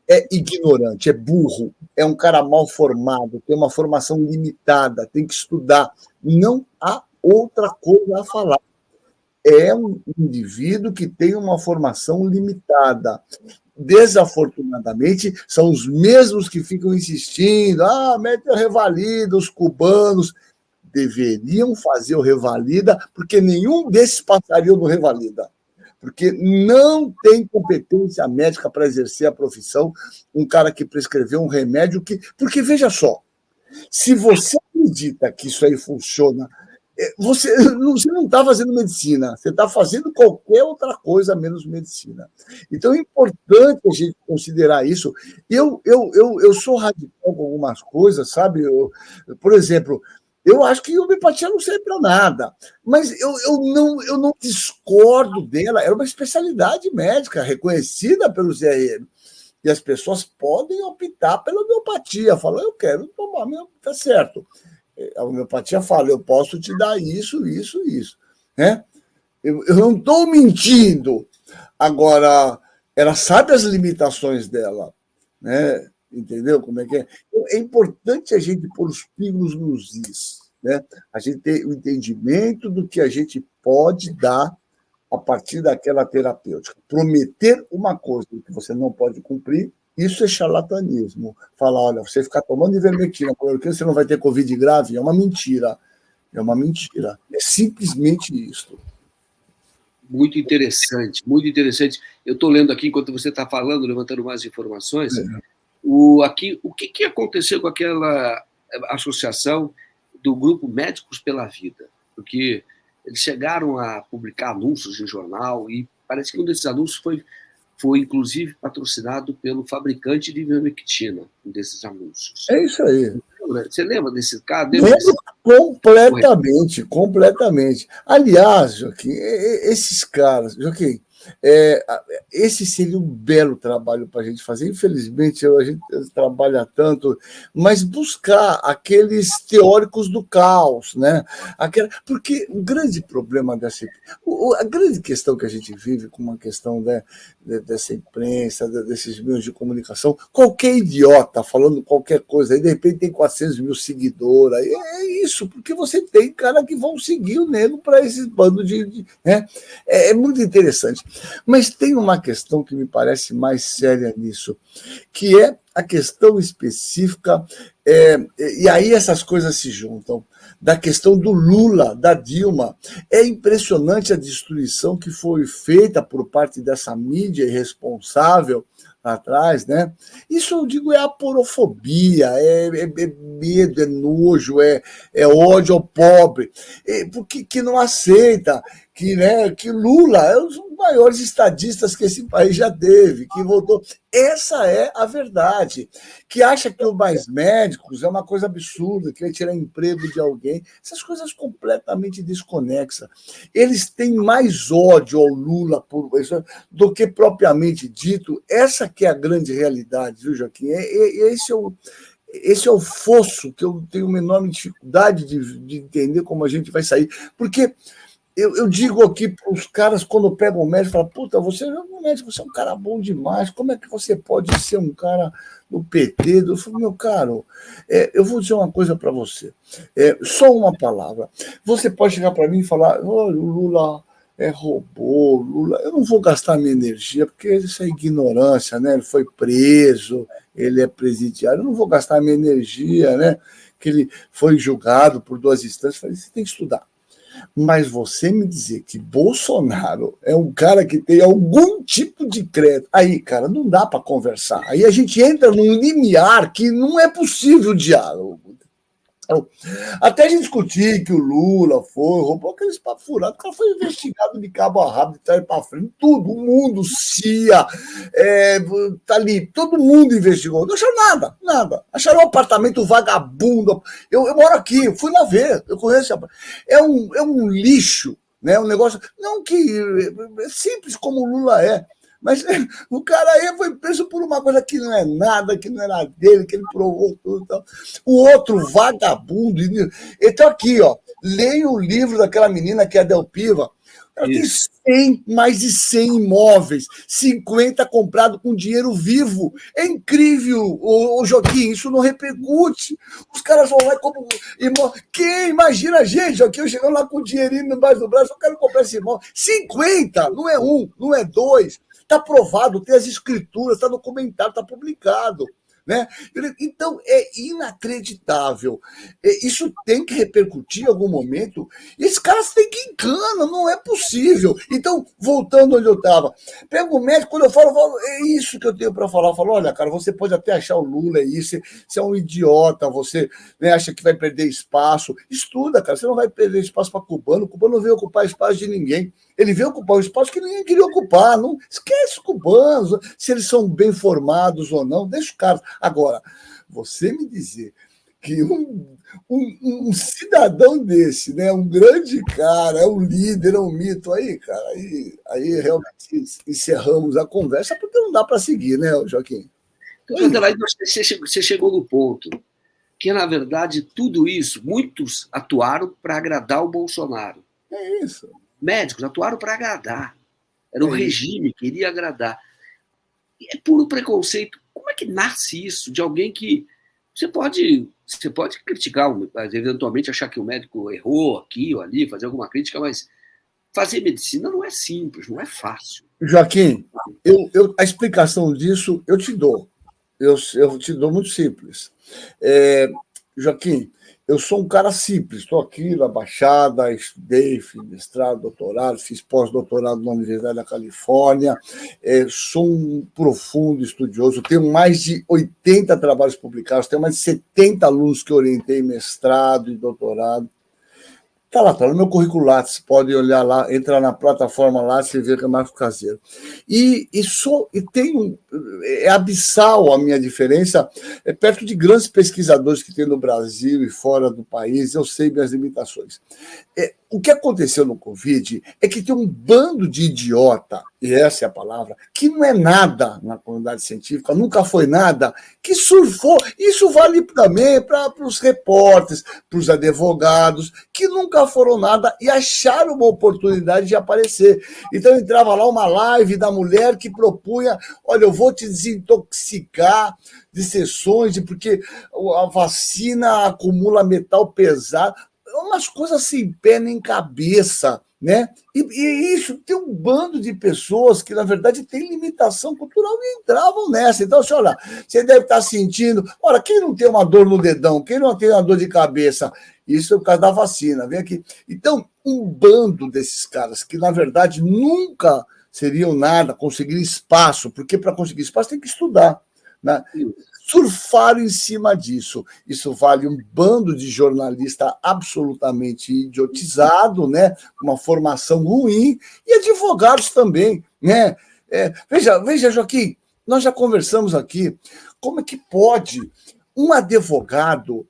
é ignorante, é burro, é um cara mal formado, tem uma formação limitada, tem que estudar. Não há outra coisa a falar. É um indivíduo que tem uma formação limitada. Desafortunadamente, são os mesmos que ficam insistindo, mete a revalida, os cubanos deveriam fazer o revalida, porque nenhum desses passaria no revalida. porque não tem competência médica para exercer a profissão um cara que prescreveu um remédio que... Porque, veja só, se você acredita que isso aí funciona, você não está fazendo medicina, você está fazendo qualquer outra coisa menos medicina. Então é importante a gente considerar isso. Eu sou radical com algumas coisas, sabe? Por exemplo, eu acho que a homeopatia não serve para nada, mas eu não discordo dela. É uma especialidade médica reconhecida pelo ZRM. E as pessoas podem optar pela homeopatia, falar, eu quero tomar, tá certo. A homeopatia fala, eu posso te dar isso, isso, isso. Né? Eu não estou mentindo. Agora, ela sabe as limitações dela. Né? Entendeu como é que é? Então, é importante a gente pôr os pingos nos is. Né? A gente ter o entendimento do que a gente pode dar a partir daquela terapêutica. Prometer uma coisa que você não pode cumprir, isso é charlatanismo. Falar, olha, você ficar tomando ivermectina, porque você não vai ter Covid grave, é uma mentira. É uma mentira. É simplesmente isso. Muito interessante, muito interessante. Eu estou lendo aqui, enquanto você está falando, levantando mais informações, o que aconteceu com aquela associação do Grupo Médicos pela Vida? Porque eles chegaram a publicar anúncios em jornal e parece que um desses anúncios foi inclusive patrocinado pelo fabricante de ivermectina, um desses anúncios. É isso aí. Você lembra desse caso? Lembro completamente, completamente. Aliás, Joaquim, esses caras, Joaquim, esse seria um belo trabalho para a gente fazer. Infelizmente, a gente trabalha tanto, mas buscar aqueles teóricos do caos, né? Porque o grande problema a grande questão que a gente vive com uma questão dessa imprensa, desses meios de comunicação, qualquer idiota falando qualquer coisa, aí de repente tem 400 mil seguidores, é isso, porque você tem cara que vão seguir o nego para esses bandos né? É muito interessante. Mas tem uma questão que me parece mais séria nisso, que é a questão específica, e aí essas coisas se juntam, da questão do Lula, da Dilma. É impressionante a destruição que foi feita por parte dessa mídia irresponsável atrás, né? Isso, eu digo, é aporofobia, é medo, é nojo, é ódio ao pobre, porque que não aceita que Lula é um dos maiores estadistas que esse país já teve, que votou. Essa é a verdade. Que acha que o Mais Médicos é uma coisa absurda, que vai tirar emprego de alguém. Essas coisas completamente desconexas. Eles têm mais ódio ao Lula por isso do que propriamente dito. Essa que é a grande realidade, viu, Joaquim? Esse é o fosso que eu tenho uma enorme dificuldade de entender como a gente vai sair. Porque eu digo aqui para os caras, quando pegam o médico, falam, puta, você é um médico, você é um cara bom demais, como é que você pode ser um cara do PT? Eu falo, meu caro, eu vou dizer uma coisa para você, só uma palavra. Você pode chegar para mim e falar, o Lula é robô, Lula... Eu não vou gastar minha energia, porque isso é ignorância, né? Ele foi preso, ele é presidiário, eu não vou gastar minha energia, né? Que ele foi julgado por 2 instâncias. Eu falei, você tem que estudar. Mas você me dizer que Bolsonaro é um cara que tem algum tipo de crédito, aí, cara, não dá para conversar. Aí a gente entra num limiar que não é possível diálogo. Até a gente discutir que o Lula roubou aqueles papos furados, o cara foi investigado de cabo a rabo, de trás para frente, tudo, o mundo, CIA, tá ali, todo mundo investigou, não acharam nada. Acharam um apartamento vagabundo. Eu moro aqui, fui lá ver, eu conheço. É um lixo, né? Um negócio, não que é simples como o Lula é. Mas o cara aí foi preso por uma coisa que não é nada, que não era dele, que ele provou tudo. Então. O outro vagabundo. Então, aqui, ó, leia o livro daquela menina que é a Delpiva. Ela tem mais de 100 imóveis, 50 comprados com dinheiro vivo. É incrível, o Joaquim, isso não repercute. Os caras vão lá como imóvel. Quem imagina a gente, Joaquim, eu chegando lá com o dinheirinho embaixo do braço, eu quero comprar esse imóvel. 50, não é 1, não é 2. Está provado, tem as escrituras, está documentado, está publicado. né? Então, é inacreditável. Isso tem que repercutir em algum momento. E esses caras têm que enganar, não é possível. Então, voltando onde eu estava, pego o médico, quando eu falo, é isso que eu tenho para falar. Eu falo, olha, cara, você pode até achar o Lula isso, você é um idiota, você, né, acha que vai perder espaço. Estuda, cara, você não vai perder espaço para cubano. O cubano não veio ocupar espaço de ninguém. Ele veio ocupar o espaço que ninguém queria ocupar. Não esquece os cubanos, se eles são bem formados ou não, deixa o cara. Agora, você me dizer que um cidadão desse, né, um grande cara, é um líder, é um mito, aí, cara, aí realmente encerramos a conversa, porque não dá para seguir, né, Joaquim? Então, você chegou no ponto que, na verdade, tudo isso, muitos atuaram para agradar o Bolsonaro. É isso. Médicos atuaram para agradar. Era o regime, queria agradar. É puro preconceito. Como é que nasce isso de alguém que... Você pode criticar, mas eventualmente achar que o médico errou aqui ou ali, fazer alguma crítica, mas fazer medicina não é simples, não é fácil. Joaquim, a explicação disso eu te dou. Eu te dou muito simples. Joaquim, eu sou um cara simples, estou aqui na Baixada, estudei, fiz mestrado, doutorado, fiz pós-doutorado na Universidade da Califórnia, sou um profundo estudioso, tenho mais de 80 trabalhos publicados, tenho mais de 70 alunos que orientei mestrado e doutorado. Tá no meu currículo Lattes, pode olhar lá, entrar na plataforma Lattes e ver que é Marco Caseiro. E tem é abissal a minha diferença, perto de grandes pesquisadores que tem no Brasil e fora do país, eu sei minhas limitações. O que aconteceu no Covid é que tem um bando de idiota, e essa é a palavra, que não é nada na comunidade científica, nunca foi nada, que surfou. Isso vale também para os repórteres, para os advogados, que nunca foram nada e acharam uma oportunidade de aparecer. Então entrava lá uma live da mulher que propunha, olha, eu vou te desintoxicar de sessões, porque a vacina acumula metal pesado, umas coisas sem pé nem cabeça, né? E isso tem um bando de pessoas que, na verdade, tem limitação cultural e entravam nessa. Então, assim, olha, você deve estar sentindo... Olha, quem não tem uma dor no dedão? Quem não tem uma dor de cabeça? Isso é por causa da vacina, vem aqui. Então, um bando desses caras que, na verdade, nunca seriam nada, conseguir espaço, porque para conseguir espaço tem que estudar, né? Surfaram em cima disso. Isso vale um bando de jornalista absolutamente idiotizado, né? Uma formação ruim, e advogados também, né? Veja, Joaquim, nós já conversamos aqui, como é que pode um advogado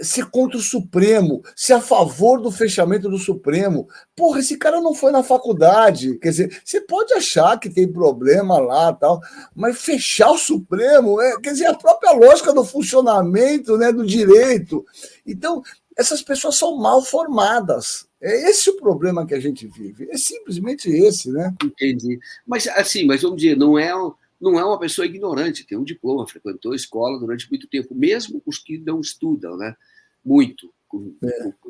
ser contra o Supremo, ser a favor do fechamento do Supremo? Porra, esse cara não foi na faculdade. Quer dizer, você pode achar que tem problema lá, tal, mas fechar o Supremo, quer dizer, a própria lógica do funcionamento, né, do direito. Então, essas pessoas são mal formadas. É esse o problema que a gente vive. É simplesmente esse, né? Entendi. Mas, assim, vamos dizer, não é uma pessoa ignorante, tem um diploma, frequentou a escola durante muito tempo, mesmo os que não estudam, né? Muito. O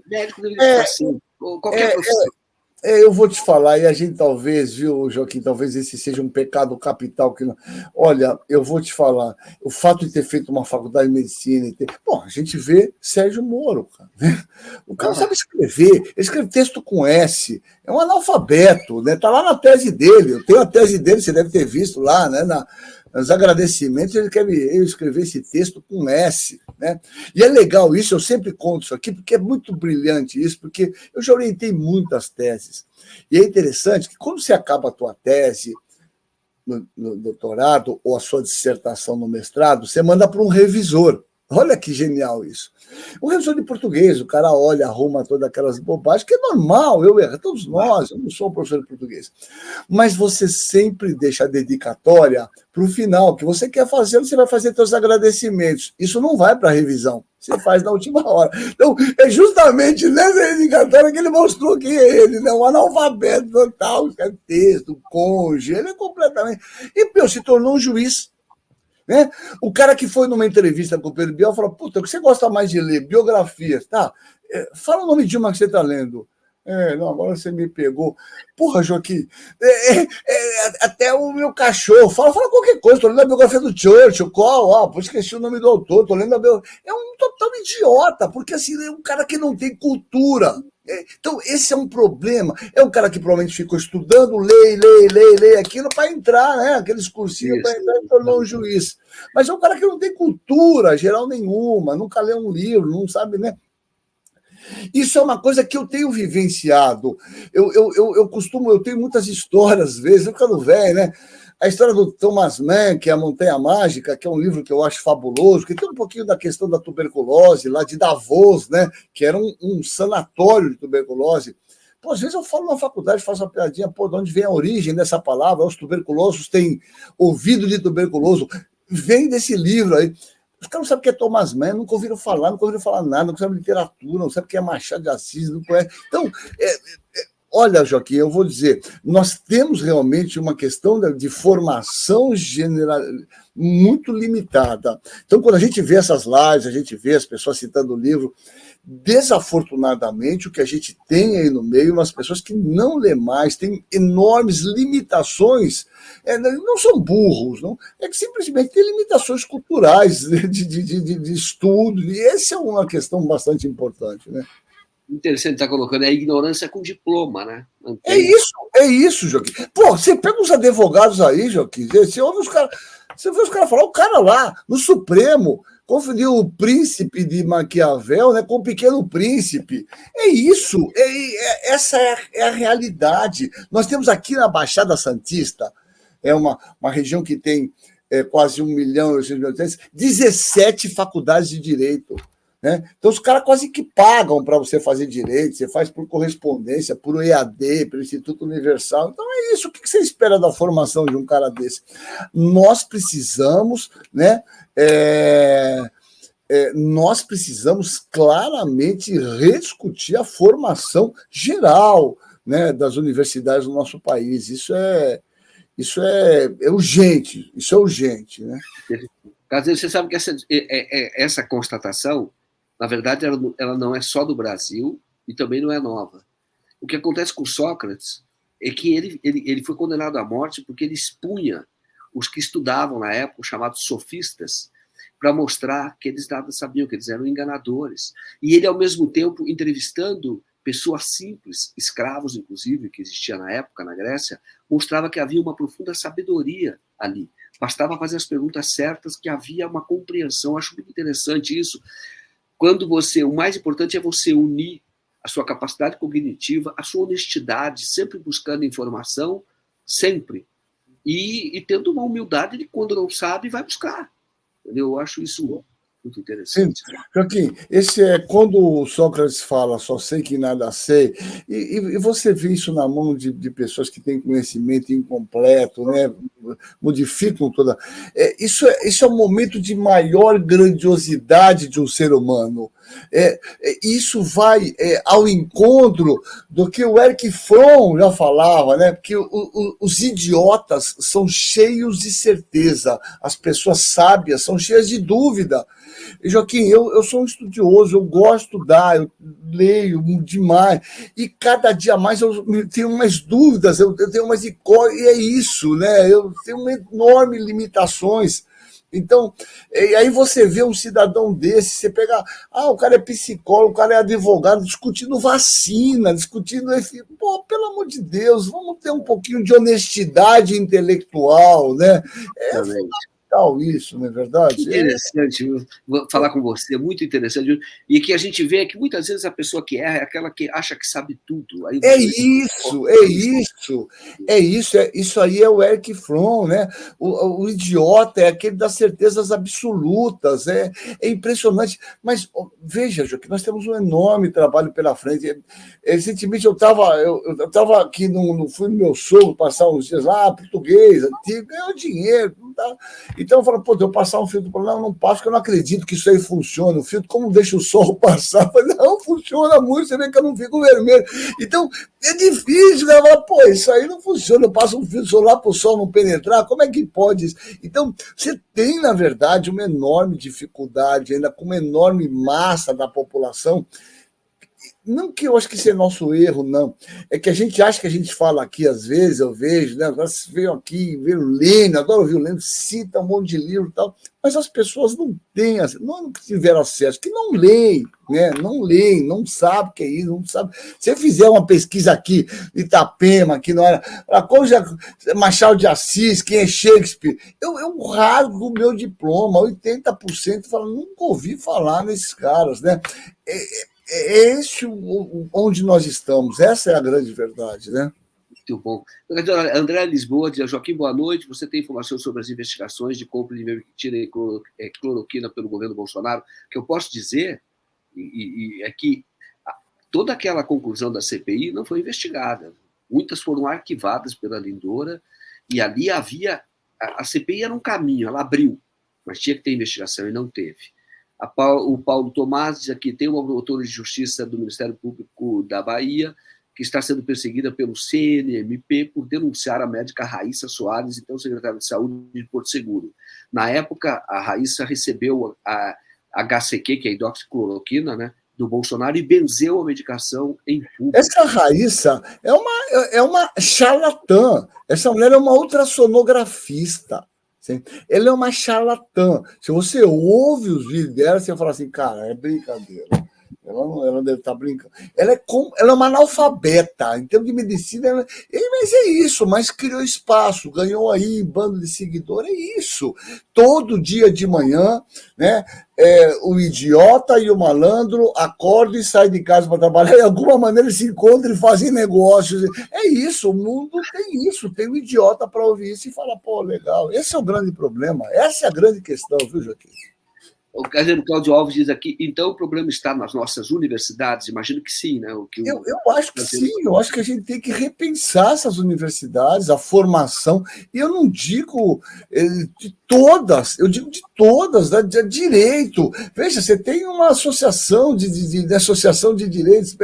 médico deveria estar assim, qualquer profissão. Eu vou te falar, e a gente talvez, viu, Joaquim, talvez esse seja um pecado capital. Que não... Olha, eu vou te falar, o fato de ter feito uma faculdade de medicina... Bom, a gente vê Sérgio Moro, cara, né? O cara sabe escrever, ele escreve texto com S, é um analfabeto, né? Está lá na tese dele, eu tenho a tese dele, você deve ter visto lá, né? Nos agradecimentos, ele quer eu escrever esse texto com S, né? E é legal isso, eu sempre conto isso aqui, porque é muito brilhante isso, porque eu já orientei muitas teses. E é interessante que quando você acaba a tua tese no doutorado ou a sua dissertação no mestrado, você manda para um revisor. Olha que genial isso. O revisor de português, o cara olha, arruma todas aquelas bobagens, que é normal, eu erro, todos nós, eu não sou um professor de português. Mas você sempre deixa a dedicatória para o final, que você quer fazer, você vai fazer seus agradecimentos. Isso não vai para a revisão, você faz na última hora. Então, é justamente nessa dedicatória que ele mostrou que ele, né, um analfabeto total, texto, cônjuge, ele é completamente... E, se tornou um juiz. Né? O cara que foi numa entrevista com o Pedro Bial falou: puta, o que você gosta mais de ler? Biografias, tá? Fala o nome de uma que você está lendo. Não, agora você me pegou. Porra, Joaquim, até o meu cachorro fala qualquer coisa. Tô lendo a biografia do Churchill, esqueci o nome do autor, tô lendo a biografia. É um total idiota, porque assim, é um cara que não tem cultura. Então, esse é um problema. É um cara que provavelmente ficou estudando, lei aquilo para entrar, né? Aqueles cursinhos para entrar e tornar um juiz. Mas é um cara que não tem cultura geral nenhuma, nunca leu um livro, não sabe, né? Isso é uma coisa que eu tenho vivenciado. Eu tenho muitas histórias, às vezes, eu ficando velho, né? A história do Thomas Mann, que é a Montanha Mágica, que é um livro que eu acho fabuloso, que tem um pouquinho da questão da tuberculose, lá de Davos, né? Que era um sanatório de tuberculose. Pô, às vezes eu falo na faculdade, faço uma piadinha, pô, de onde vem a origem dessa palavra? Os tuberculosos têm ouvido de tuberculoso. Vem desse livro aí. Os caras não sabem o que é Thomas Mann, nunca ouviram falar nada, não sabem literatura, não sabem o que é Machado de Assis, não conhece. Então, olha, Joaquim, eu vou dizer, nós temos realmente uma questão de formação general muito limitada. Então, quando a gente vê essas lives, a gente vê as pessoas citando o livro, desafortunadamente, o que a gente tem aí no meio, umas pessoas que não lê mais, têm enormes limitações, não são burros, não, é que simplesmente tem limitações culturais de estudo, e essa é uma questão bastante importante, né? Interessante estar colocando, é a ignorância com diploma, né? É isso, Joaquim. Pô, você pega os advogados aí, Joaquim, você ouve os caras, você vê os caras falar, o cara lá, no Supremo, confundiu o príncipe de Maquiavel, né, com o Pequeno Príncipe. É isso, essa é a realidade. Nós temos aqui na Baixada Santista, é uma região que tem quase 1 milhão e 800 mil habitantes, 17 faculdades de direito. Né? Então, os caras quase que pagam para você fazer direito, você faz por correspondência, por EAD, pelo Instituto Universal. Então, é isso. O que você espera da formação de um cara desse? Nós precisamos, né? Nós precisamos claramente rediscutir a formação geral, né, das universidades do nosso país. Isso é urgente, isso é urgente. Né? Caso você sabe que essa constatação, na verdade, ela não é só do Brasil e também não é nova. O que acontece com Sócrates é que ele foi condenado à morte porque ele expunha os que estudavam na época, os chamados sofistas, para mostrar que eles nada sabiam, que eles eram enganadores. E ele, ao mesmo tempo, entrevistando pessoas simples, escravos, inclusive, que existia na época, na Grécia, mostrava que havia uma profunda sabedoria ali. Bastava fazer as perguntas certas, que havia uma compreensão. Eu acho muito interessante isso. Quando o mais importante é você unir a sua capacidade cognitiva, a sua honestidade, sempre buscando informação, sempre. E tendo uma humildade de quando não sabe, vai buscar. Entendeu? Eu acho isso muito interessante. Sim, Joaquim, esse é quando o Sócrates fala só sei que nada sei, e você vê isso na mão de pessoas que têm conhecimento incompleto, né? Modificam toda. Isso é um momento de maior grandiosidade de um ser humano. Isso vai ao encontro do que o Erich Fromm já falava, né? Porque os idiotas são cheios de certeza, as pessoas sábias são cheias de dúvida. Joaquim, eu sou um estudioso, eu gosto de estudar, eu leio demais, e cada dia mais eu tenho mais dúvidas, eu tenho mais incógnitas, e é isso, né? Eu tenho enormes limitações. Então, e aí você vê um cidadão desse, você pega, o cara é psicólogo, o cara é advogado, discutindo vacina, discutindo esse. Pô, pelo amor de Deus, vamos ter um pouquinho de honestidade intelectual, né? É fundamental isso, não é verdade? Interessante falar com você, muito interessante. E que a gente vê que muitas vezes a pessoa que erra é aquela que acha que sabe tudo. Aí isso aí é o Erich Fromm, né? O idiota é aquele das certezas absolutas, é impressionante. Mas veja, Joaquim, nós temos um enorme trabalho pela frente. Recentemente eu estava aqui, fui no meu sogro passar uns dias lá, português, antigo, ganhou dinheiro, não tá. Então eu falo, eu passar um filtro, não passo, porque eu não acredito que isso aí funcione. O filtro, como deixa o sol passar? Eu falei, não, funciona muito, você vê que eu não fico vermelho. Então, é difícil, né? Isso aí não funciona, eu passo um filtro solar para o sol não penetrar, como é que pode isso? Então, você tem, na verdade, uma enorme dificuldade, ainda com uma enorme massa da população. não que eu acho que isso é nosso erro, não. É que a gente acha que a gente fala aqui, às vezes, eu vejo, né? Agora vocês veem aqui, veem o Lênin, adoro ouvir o Lênin, cita um monte de livro e tal, mas as pessoas não têm, não tiveram acesso, que não leem, né? Não leem, não sabem o que é isso, não sabe. Se você fizer uma pesquisa aqui, Itapema, aqui não era, como já, Machado de Assis, quem é Shakespeare, eu rasgo o meu diploma, 80% fala, nunca ouvi falar nesses caras, né? É esse onde nós estamos, essa é a grande verdade, né? Muito bom. André Lisboa diz: Joaquim, boa noite. Você tem informações sobre as investigações de compra de ivermectina e cloroquina pelo governo Bolsonaro? O que eu posso dizer é que toda aquela conclusão da CPI não foi investigada. Muitas foram arquivadas pela Lindora e ali havia. A CPI era um caminho, ela abriu, mas tinha que ter investigação e não teve. O Paulo Tomás diz aqui: tem uma promotora de justiça do Ministério Público da Bahia que está sendo perseguida pelo CNMP por denunciar a médica Raíssa Soares, então secretária de Saúde de Porto Seguro. Na época, a Raíssa recebeu a HCQ, que é a hidroxicloroquina, né, do Bolsonaro, e benzeu a medicação em público. Essa Raíssa é uma charlatã. Essa mulher é uma ultrassonografista. Ela é uma charlatã. Se você ouve os vídeos dela, você fala assim, cara, é brincadeira. Ela deve estar brincando. Ela é uma analfabeta. Em termos de medicina, mas é isso, mas criou espaço, ganhou aí bando de seguidor, é isso. Todo dia de manhã, né? O idiota e o malandro acordam e saem de casa para trabalhar, de alguma maneira eles se encontram e fazem negócios. É isso, o mundo tem isso, tem um idiota para ouvir isso e falar, pô, legal. Esse é o grande problema, essa é a grande questão, viu, Joaquim? O Cláudio Alves diz aqui: então o problema está nas nossas universidades? Imagino que sim, né? Eu acho que sim, eu acho que a gente tem que repensar essas universidades, a formação, e eu não digo de todas, eu digo de todas, né, de direito. Veja, você tem uma associação associação de direitos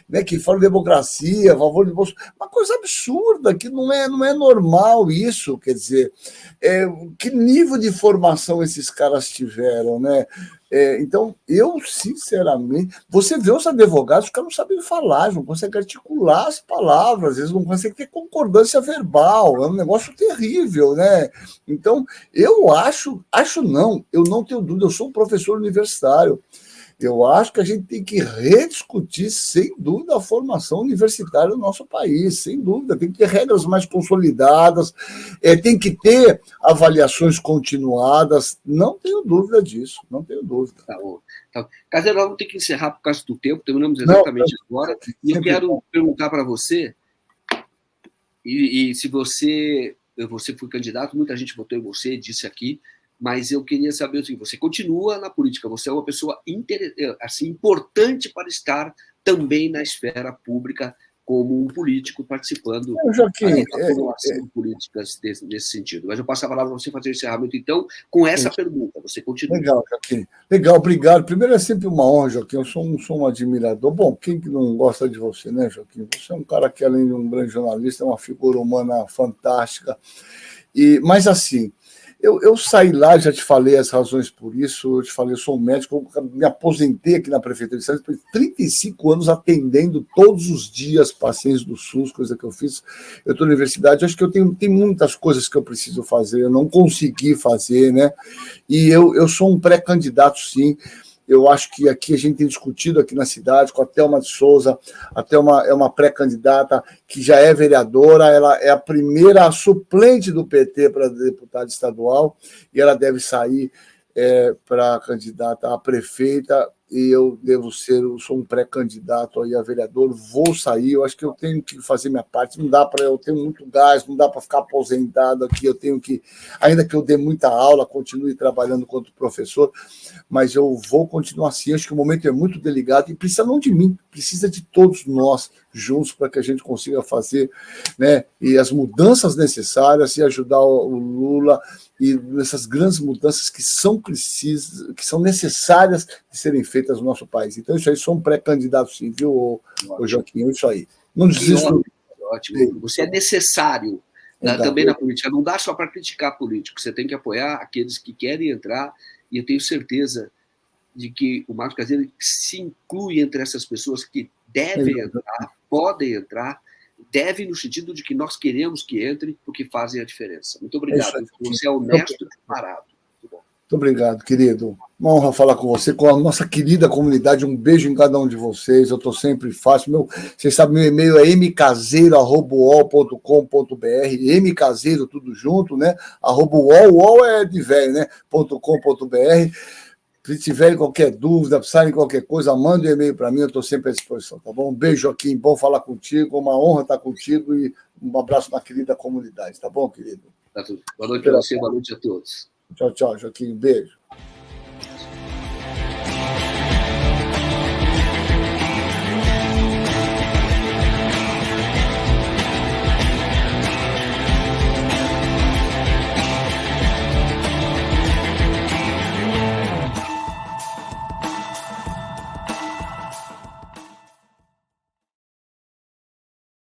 né, que fala de democracia, a favor de Bolsonaro, uma coisa absurda, que não é normal isso, quer dizer, que nível de formação esses caras tiveram, né? Então, eu, sinceramente, você vê os advogados que não sabem falar, não conseguem articular as palavras, eles não conseguem ter concordância verbal, é um negócio terrível, né? Então, eu acho não, eu não tenho dúvida, eu sou um professor universitário, eu acho que a gente tem que rediscutir, sem dúvida, a formação universitária do nosso país, sem dúvida. Tem que ter regras mais consolidadas, tem que ter avaliações continuadas, não tenho dúvida disso, não tenho dúvida. Tá. Caseiro, nós vamos ter que encerrar por causa do tempo, terminamos exatamente agora, e eu quero perguntar para você, e se você foi candidato, muita gente votou em você, disse aqui, mas eu queria saber o seguinte: você continua na política, você é uma pessoa assim, importante para estar também na esfera pública como um político participando da formulação políticas nesse sentido. Mas eu passo a palavra para você fazer o encerramento, então, com essa pergunta. Você continua. Legal, Joaquim. Legal, obrigado. Primeiro, é sempre uma honra, Joaquim. Eu sou um admirador. Bom, quem que não gosta de você, né, Joaquim? Você é um cara que, além de um grande jornalista, é uma figura humana fantástica. Mas, assim, eu saí lá, já te falei as razões por isso, eu te falei, eu sou um médico, eu me aposentei aqui na Prefeitura de Santos, depois de 35 anos atendendo todos os dias pacientes do SUS, coisa que eu fiz. Eu estou na universidade, acho que eu tenho muitas coisas que eu preciso fazer, eu não consegui fazer, né? E eu sou um pré-candidato, sim. Eu acho que aqui a gente tem discutido aqui na cidade com a Thelma de Souza. A Thelma é uma pré-candidata que já é vereadora, ela é a primeira suplente do PT para deputada estadual e ela deve sair para candidata a prefeita, e eu sou um pré-candidato aí a vereador, vou sair, eu acho que eu tenho que fazer minha parte, não dá para, eu tenho muito gás, não dá para ficar aposentado aqui, eu tenho que, ainda que eu dê muita aula, continue trabalhando quanto professor, mas eu vou continuar assim, acho que o momento é muito delicado e precisa não de mim, precisa de todos nós juntos para que a gente consiga fazer, né, e as mudanças necessárias e ajudar o Lula e nessas grandes mudanças que são precisas, que são necessárias de serem feitas no nosso país. Então, isso aí, sou um pré-candidato, sim, viu, Joaquim? Isso aí. Não desisto. Ótimo. Você é necessário também na política. Não dá só para criticar políticos, você tem que apoiar aqueles que querem entrar, e eu tenho certeza de que o Marcos Caseiro se inclui entre essas pessoas que devem entrar, podem entrar, devem no sentido de que nós queremos que entrem, porque fazem a diferença. Muito obrigado. Você é honesto e parado. Muito bom. Muito obrigado, querido. Uma honra falar com você, com a nossa querida comunidade. Um beijo em cada um de vocês. Eu estou sempre fácil. Vocês sabem, meu e-mail é mcaseiro@uol.com.br. Mcaseiro, tudo junto, né? @uol é de velho, né? .com.br. Se tiverem qualquer dúvida, precisarem de qualquer coisa, mande um e-mail para mim, eu estou sempre à disposição, tá bom? Um beijo, Joaquim, bom falar contigo, uma honra estar contigo e um abraço na querida comunidade, tá bom, querido? Tá tudo. Boa noite para você, boa noite a todos. Tchau, tchau, Joaquim, beijo.